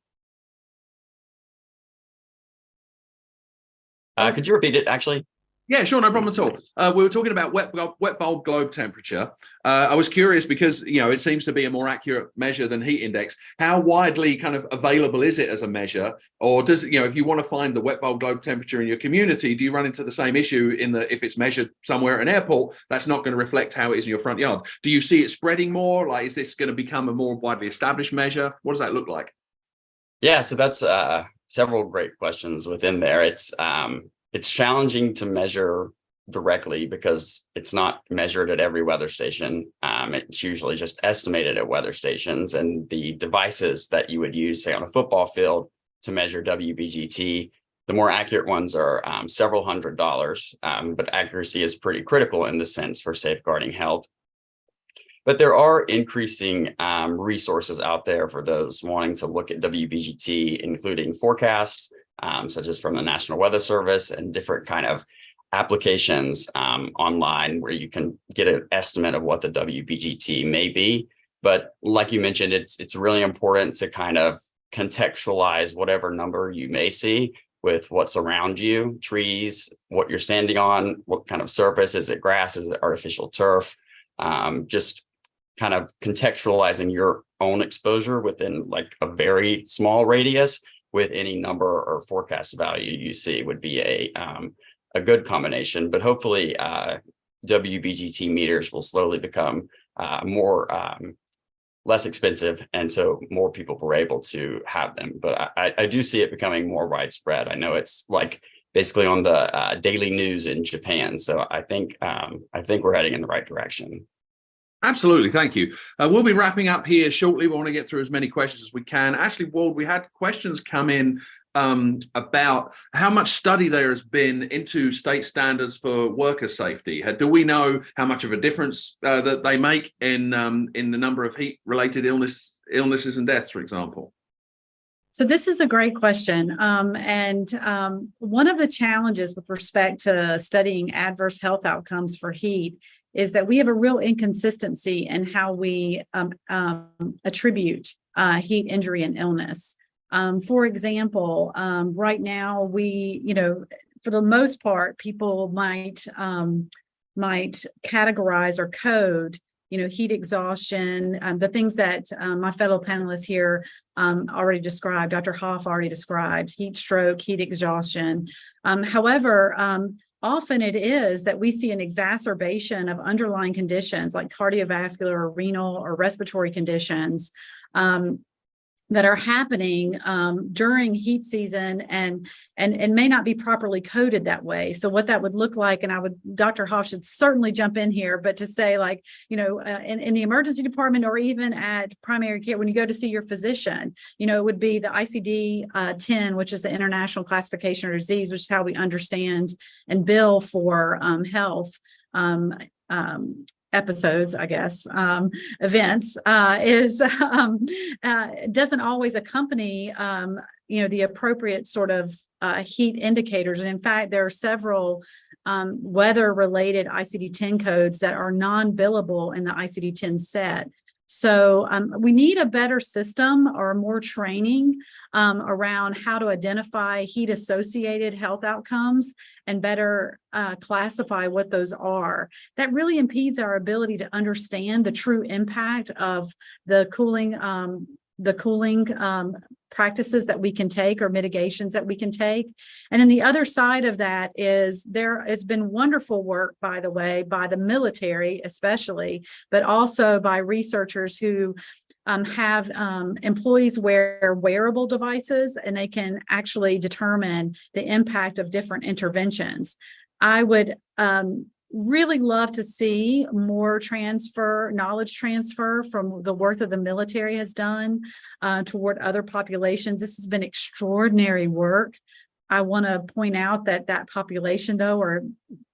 S5: Could you repeat it, actually?
S2: Yeah, sure, no problem at all. We were talking about wet bulb globe temperature. I was curious because, it seems to be a more accurate measure than heat index. How widely kind of available is it as a measure? Or does, if you want to find the wet bulb globe temperature in your community, do you run into the same issue if it's measured somewhere at an airport, that's not going to reflect how it is in your front yard? Do you see it spreading more? Like, is this going to become a more widely established measure? What does that look like?
S5: Yeah, so that's several great questions within there. It's challenging to measure directly because it's not measured at every weather station. It's usually just estimated at weather stations, and the devices that you would use, say on a football field, to measure WBGT, the more accurate ones are several $100s, but accuracy is pretty critical in this sense for safeguarding health. But there are increasing resources out there for those wanting to look at WBGT, including forecasts, such as from the National Weather Service, and different kind of applications online where you can get an estimate of what the WBGT may be. But like you mentioned, it's really important to kind of contextualize whatever number you may see with what's around you, trees, what you're standing on, what kind of surface, is it grass, is it artificial turf, just kind of contextualizing your own exposure within like a very small radius with any number or forecast value you see would be a good combination. But hopefully WBGT meters will slowly become less expensive, and so more people were able to have them. But I do see it becoming more widespread. I know it's like basically on the daily news in Japan. So I think we're heading in the right direction.
S2: Absolutely. Thank you. We'll be wrapping up here shortly. We want to get through as many questions as we can. Actually, Wald, we had questions come in about how much study there has been into state standards for worker safety. Do we know how much of a difference that they make in the number of heat-related illnesses and deaths, for example?
S3: So this is a great question. And one of the challenges with respect to studying adverse health outcomes for heat is that we have a real inconsistency in how we attribute heat injury and illness. For example, right now we, for the most part, people might categorize or code, heat exhaustion, the things that my fellow panelists here already described, Dr. Hoff already described, heat stroke, heat exhaustion. However, often it is that we see an exacerbation of underlying conditions like cardiovascular or renal or respiratory conditions that are happening during heat season and may not be properly coded that way. So what that would look like, and Dr. Hoff should certainly jump in here, but to say like, in the emergency department or even at primary care, when you go to see your physician, it would be the ICD-10, which is the International Classification of Disease, which is how we understand and bill for health episodes, I guess, events, doesn't always accompany, the appropriate sort of heat indicators. And in fact, there are several weather-related ICD-10 codes that are non-billable in the ICD-10 set. So we need a better system or more training around how to identify heat-associated health outcomes and better classify what those are. That really impedes our ability to understand the true impact of the cooling the cooling practices that we can take or mitigations that we can take. And then the other side of that is there has been wonderful work, by the way, by the military especially, but also by researchers who have employees wear wearable devices, and they can actually determine the impact of different interventions. I would really love to see more knowledge transfer from the work that the military has done toward other populations. This has been extraordinary work. I want to point out that population, though, are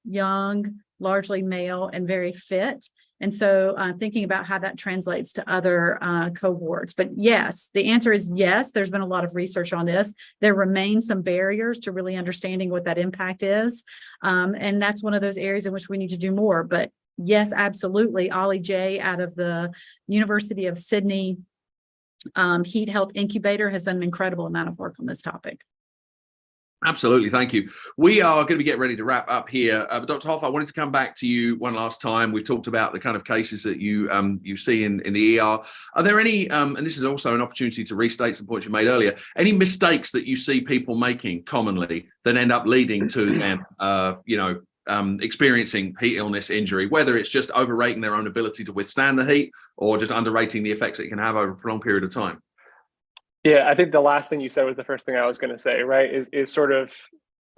S3: young, largely male, and very fit. And so thinking about how that translates to other cohorts. But yes, the answer is yes. There's been a lot of research on this. There remain some barriers to really understanding what that impact is. And that's one of those areas in which we need to do more. But yes, absolutely. Ollie J out of the University of Sydney Heat Health Incubator has done an incredible amount of work on this topic.
S2: Absolutely. Thank you. We are going to be getting ready to wrap up here. But Dr. Hoff, I wanted to come back to you one last time. We talked about the kind of cases that you see in the ER. Are there any, and this is also an opportunity to restate some points you made earlier, any mistakes that you see people making commonly that end up leading to them, experiencing heat illness injury, whether it's just overrating their own ability to withstand the heat or just underrating the effects it can have over a prolonged period of time?
S4: Yeah, I think the last thing you said was the first thing I was going to say, right? Is sort of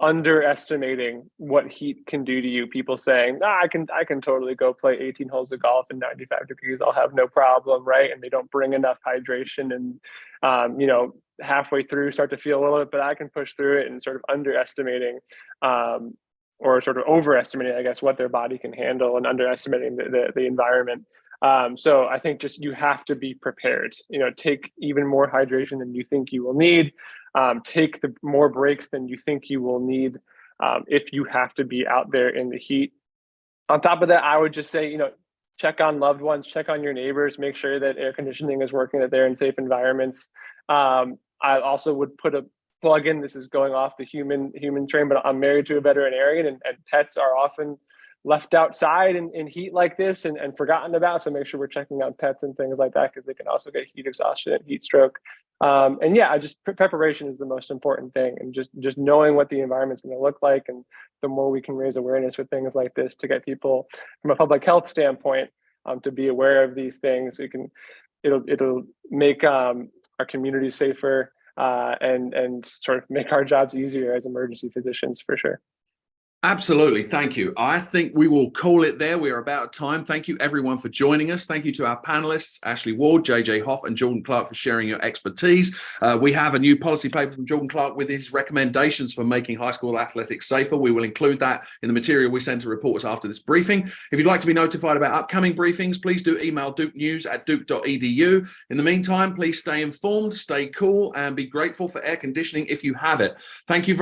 S4: underestimating what heat can do to you. People saying, I can totally go play 18 holes of golf in 95 degrees. I'll have no problem, right? And they don't bring enough hydration and, halfway through start to feel a little bit, but I can push through it, and sort of underestimating or sort of overestimating, I guess, what their body can handle and underestimating the environment. So I think just you have to be prepared, take even more hydration than you think you will need, take the more breaks than you think you will need if you have to be out there in the heat. On top of that, I would just say, check on loved ones, check on your neighbors, make sure that air conditioning is working, that they're in safe environments. I also would put a plug in, this is going off the human train, but I'm married to a veterinarian, and pets are often left outside in heat like this and forgotten about. So make sure we're checking out pets and things like that, because they can also get heat exhaustion and heat stroke. Preparation is the most important thing, and just knowing what the environment's going to look like. And the more we can raise awareness with things like this to get people from a public health standpoint to be aware of these things, it'll make our communities safer and sort of make our jobs easier as emergency physicians, for sure.
S2: Absolutely. Thank you. I think we will call it there. We are about time. Thank you, everyone, for joining us. Thank you to our panelists, Ashley Ward, JJ Hoff, and Jordan Clark, for sharing your expertise. We have a new policy paper from Jordan Clark with his recommendations for making high school athletics safer. We will include that in the material we send to reporters after this briefing. If you'd like to be notified about upcoming briefings, please do email dukenews@duke.edu. In the meantime, please stay informed, stay cool, and be grateful for air conditioning if you have it. Thank you very